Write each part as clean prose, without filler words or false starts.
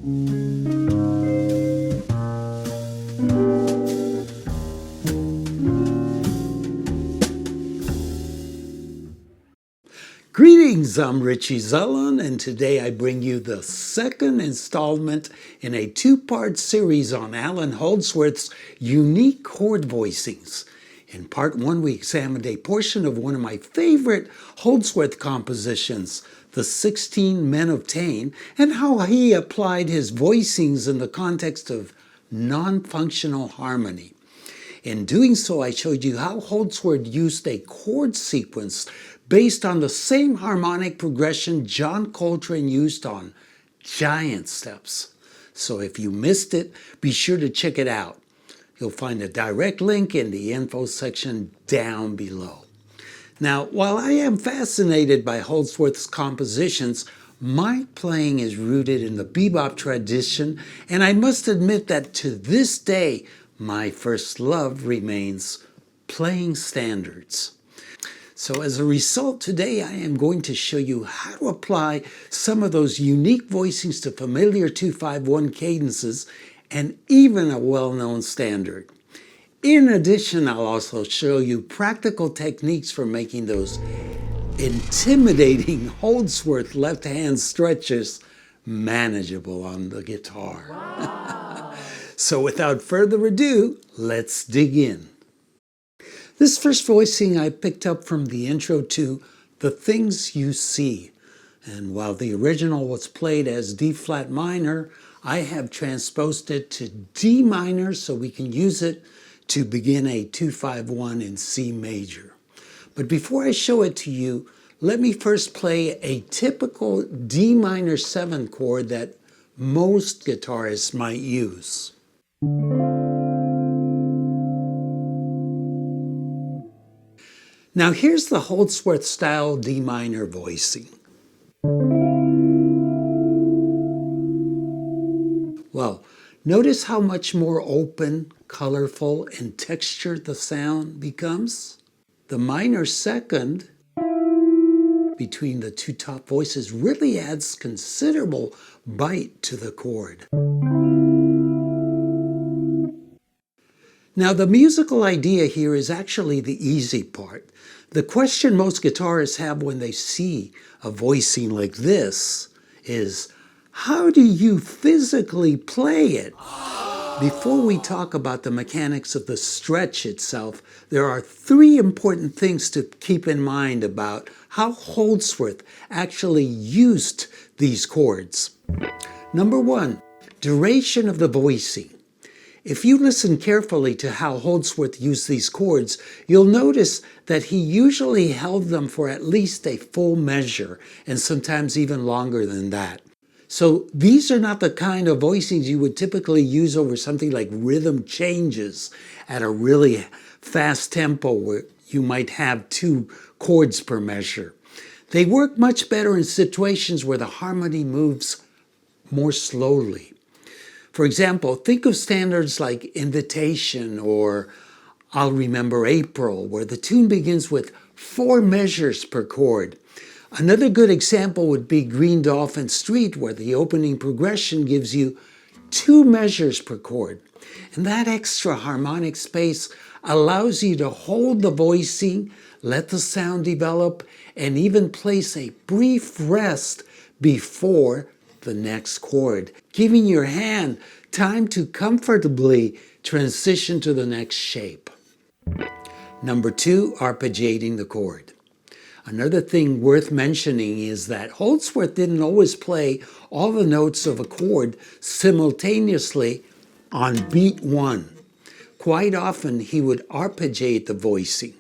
Greetings, I'm Richie Zellon, and today I bring you the second installment in a two-part series on Alan Holdsworth's unique chord voicings. In part one, we examined a portion of one of my favorite Holdsworth compositions, the 16 Men of Taine, and how he applied his voicings in the context of non-functional harmony. In doing so, I showed you how Holdsworth used a chord sequence based on the same harmonic progression John Coltrane used on Giant Steps. So if you missed it, be sure to check it out. You'll find a direct link in the info section down below. Now, while I am fascinated by Holdsworth's compositions, my playing is rooted in the bebop tradition, and I must admit that to this day, my first love remains playing standards. So as a result, today I am going to show you how to apply some of those unique voicings to familiar 2-5-1 cadences and even a well-known standard. In addition, I'll also show you practical techniques for making those intimidating Holdsworth left-hand stretches manageable on the guitar. Wow. So without further ado, let's dig in. This first voicing I picked up from the intro to The Things You See. And while the original was played as D-flat minor, I have transposed it to D minor so we can use it to begin a 2-5-1 in C major. But before I show it to you, let me first play a typical D minor 7 chord that most guitarists might use. Now here's the Holdsworth style D minor voicing. Well, notice how much more open, colorful, and textured the sound becomes. The minor second between the two top voices really adds considerable bite to the chord. Now, the musical idea here is actually the easy part. The question most guitarists have when they see a voicing like this is, how do you physically play it? Before we talk about the mechanics of the stretch itself, there are three important things to keep in mind about how Holdsworth actually used these chords. Number one, duration of the voicing. If you listen carefully to how Holdsworth used these chords, you'll notice that he usually held them for at least a full measure, and sometimes even longer than that. So these are not the kind of voicings you would typically use over something like rhythm changes at a really fast tempo where you might have 2 chords per measure. They work much better in situations where the harmony moves more slowly. For example, think of standards like Invitation or I'll Remember April, where the tune begins with 4 measures per chord. Another good example would be Green Dolphin Street, where the opening progression gives you 2 measures per chord. And that extra harmonic space allows you to hold the voicing, let the sound develop, and even place a brief rest before the next chord, giving your hand time to comfortably transition to the next shape. Number 2, arpeggiating the chord. Another thing worth mentioning is that Holdsworth didn't always play all the notes of a chord simultaneously on beat 1. Quite often he would arpeggiate the voicing.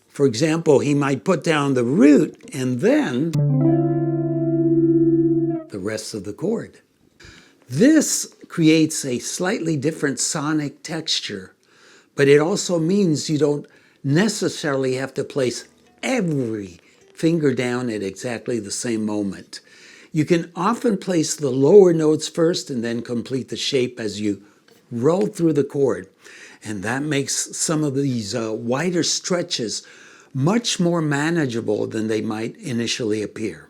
For example, he might put down the root and then the rest of the chord. This creates a slightly different sonic texture, but it also means you don't necessarily have to place every finger down at exactly the same moment. You can often place the lower notes first and then complete the shape as you roll through the chord. And that makes some of these wider stretches much more manageable than they might initially appear.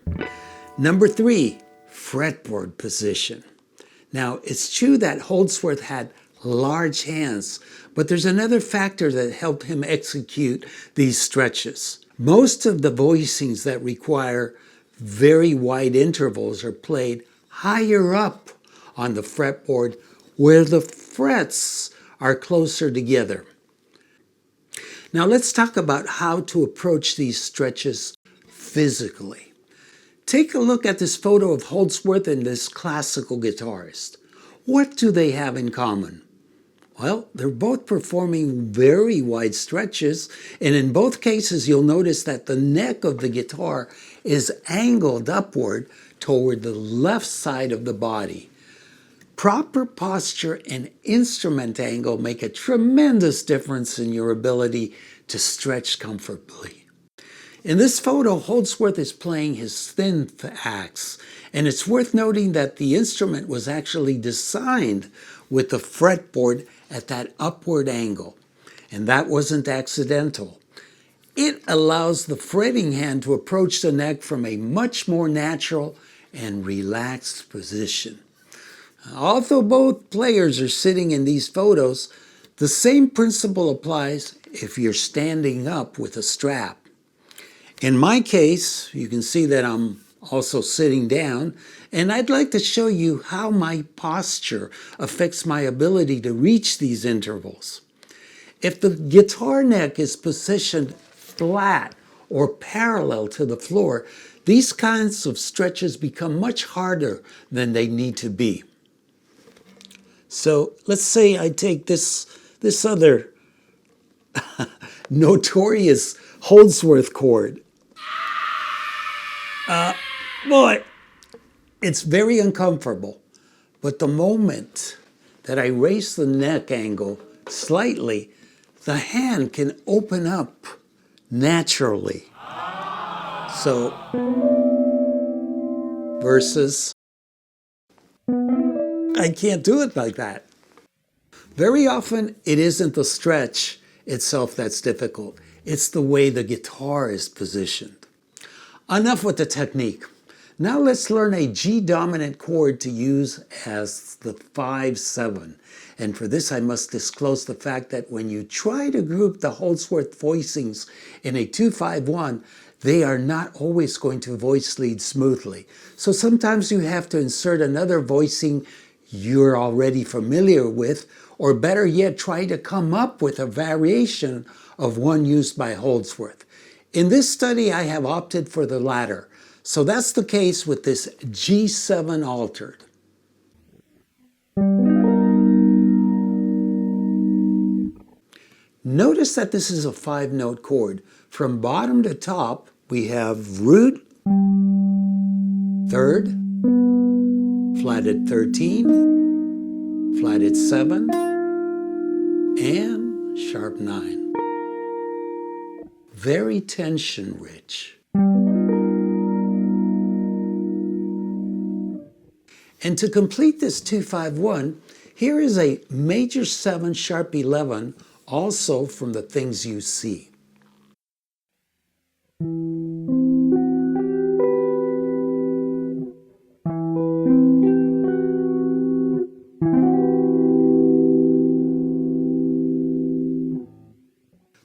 Number 3, fretboard position. Now, it's true that Holdsworth had large hands, but there's another factor that helped him execute these stretches. Most of the voicings that require very wide intervals are played higher up on the fretboard where the frets are closer together. Now let's talk about how to approach these stretches physically. Take a look at this photo of Holdsworth and this classical guitarist. What do they have in common? Well, they're both performing very wide stretches, and in both cases you'll notice that the neck of the guitar is angled upward toward the left side of the body. Proper posture and instrument angle make a tremendous difference in your ability to stretch comfortably. In this photo, Holdsworth is playing his thin axe, and it's worth noting that the instrument was actually designed with the fretboard at that upward angle, and that wasn't accidental. It allows the fretting hand to approach the neck from a much more natural and relaxed position. Although both players are sitting in these photos, the same principle applies if you're standing up with a strap. In my case, you can see that I'm also sitting down, and I'd like to show you how my posture affects my ability to reach these intervals. If the guitar neck is positioned flat or parallel to the floor, these kinds of stretches become much harder than they need to be. So let's say I take this other notorious Holdsworth chord. Boy, it's very uncomfortable. But the moment that I raise the neck angle slightly, the hand can open up naturally. So, versus, I can't do it like that. Very often, it isn't the stretch itself that's difficult. It's the way the guitar is positioned. Enough with the technique. Now let's learn a G dominant chord to use as the 5-7. And for this I must disclose the fact that when you try to group the Holdsworth voicings in a 2-5-1, they are not always going to voice lead smoothly. So sometimes you have to insert another voicing you're already familiar with, or better yet, try to come up with a variation of one used by Holdsworth. In this study, I have opted for the latter. So that's the case with this G7 altered. Notice that this is a 5-note chord. From bottom to top, we have root, third, flatted 13, flatted 7, and sharp 9. Very tension rich. And to complete this 2-5-1, here is a major 7 sharp 11, also from the Things You See.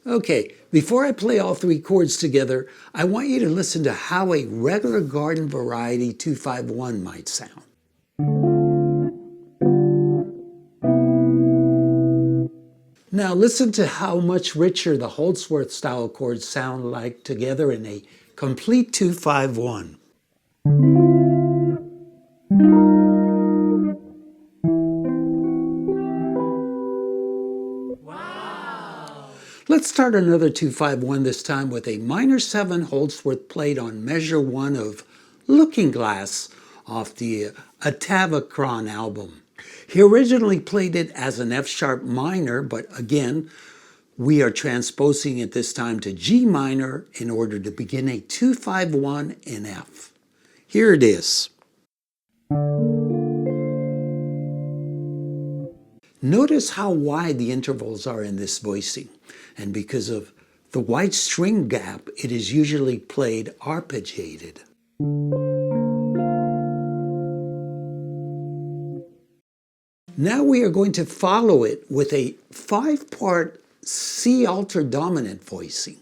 Okay, before I play all 3 chords together, I want you to listen to how a regular garden variety 2-5-1 might sound. Now listen to how much richer the Holdsworth style chords sound like together in a complete 2-5-1. Let's start another 2-5-1 this time with a minor 7 Holdsworth played on measure 1 of Looking Glass off the Atavachron album. He originally played it as an F sharp minor, but again, we are transposing it this time to G minor in order to begin a 2-5-1 in F. Here it is. Notice how wide the intervals are in this voicing, and because of the wide string gap, it is usually played arpeggiated. Now we are going to follow it with a 5-part C alter dominant voicing.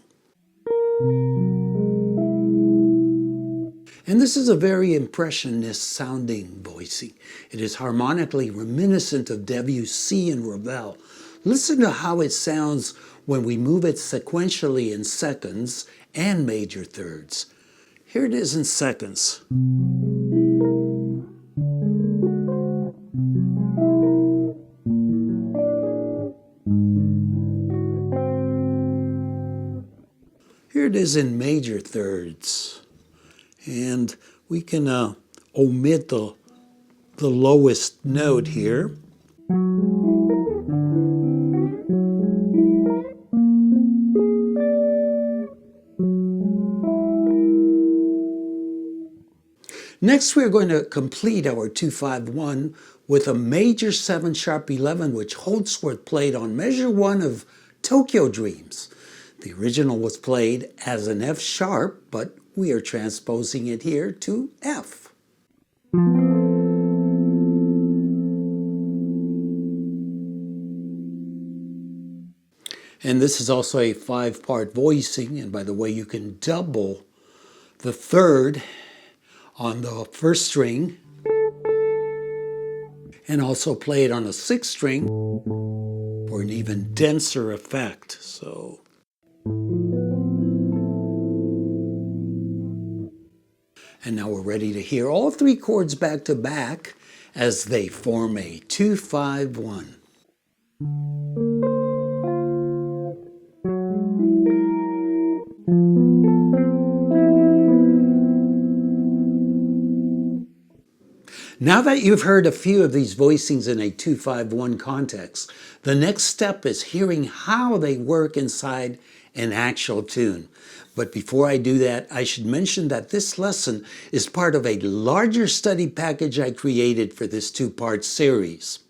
And this is a very impressionist sounding voicing. It is harmonically reminiscent of Debussy and Ravel. Listen to how it sounds when we move it sequentially in seconds and major thirds. Here it is in seconds. Here it is in major thirds. And we can omit the lowest note here. Next, we're going to complete our 2-5-1 with a major 7 sharp 11, which Holdsworth played on measure 1 of Tokyo Dreams. The original was played as an F sharp, but we are transposing it here to F. And this is also a 5-part voicing, and by the way, you can double the third on the first string and also play it on a 6th string for an even denser effect. So and now we're ready to hear all 3 chords back to back as they form a 2-5-1. Now that you've heard a few of these voicings in a 2-5-1 context, the next step is hearing how they work inside an actual tune. But before I do that, I should mention that this lesson is part of a larger study package I created for this 2-part series.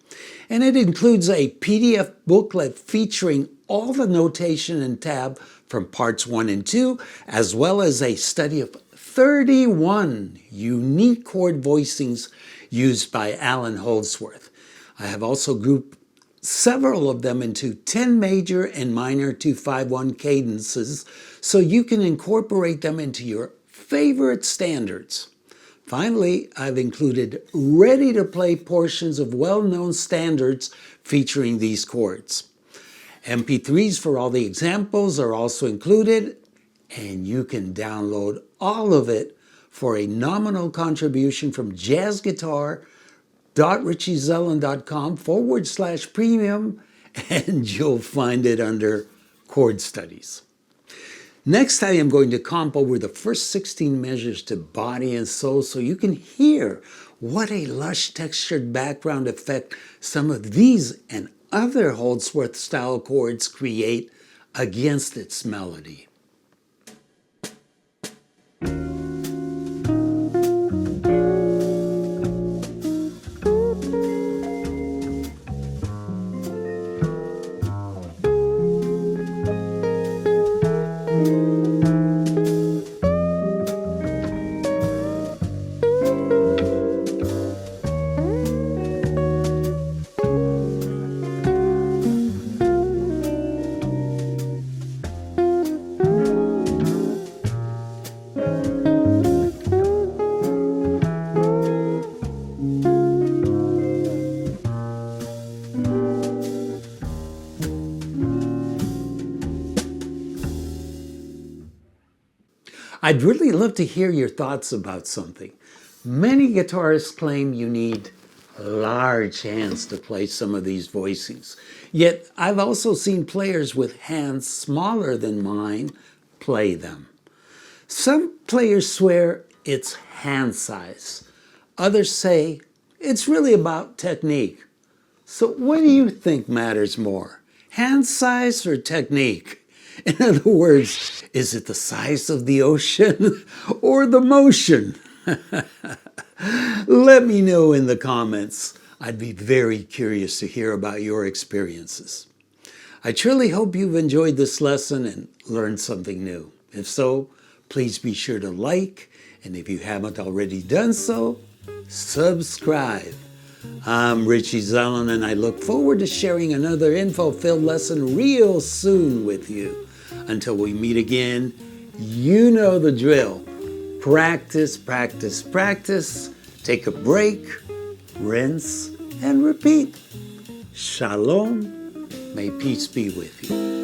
And it includes a PDF booklet featuring all the notation and tab from parts 1 and 2, as well as a study of 31 unique chord voicings used by Alan Holdsworth. I have also grouped several of them into 10 major and minor 2-5-1 cadences so you can incorporate them into your favorite standards. Finally, I've included ready-to-play portions of well-known standards featuring these chords. MP3s for all the examples are also included, and you can download all of it for a nominal contribution from jazzguitar.richiezeland.com/premium, and you'll find it under chord studies. Next, I am going to comp over the first 16 measures to body and soul so you can hear what a lush textured background effect some of these and other Holdsworth style chords create against its melody. I'd really love to hear your thoughts about something. Many guitarists claim you need large hands to play some of these voicings. Yet I've also seen players with hands smaller than mine play them. Some players swear it's hand size. Others say it's really about technique. So what do you think matters more, hand size or technique? In other words, is it the size of the ocean or the motion? Let me know in the comments. I'd be very curious to hear about your experiences. I truly hope you've enjoyed this lesson and learned something new. If so, please be sure to like, and if you haven't already done so, subscribe. I'm Richie Zellin, and I look forward to sharing another info-filled lesson real soon with you. Until we meet again, you know the drill. Practice, practice, practice. Take a break, rinse, and repeat. Shalom. May peace be with you.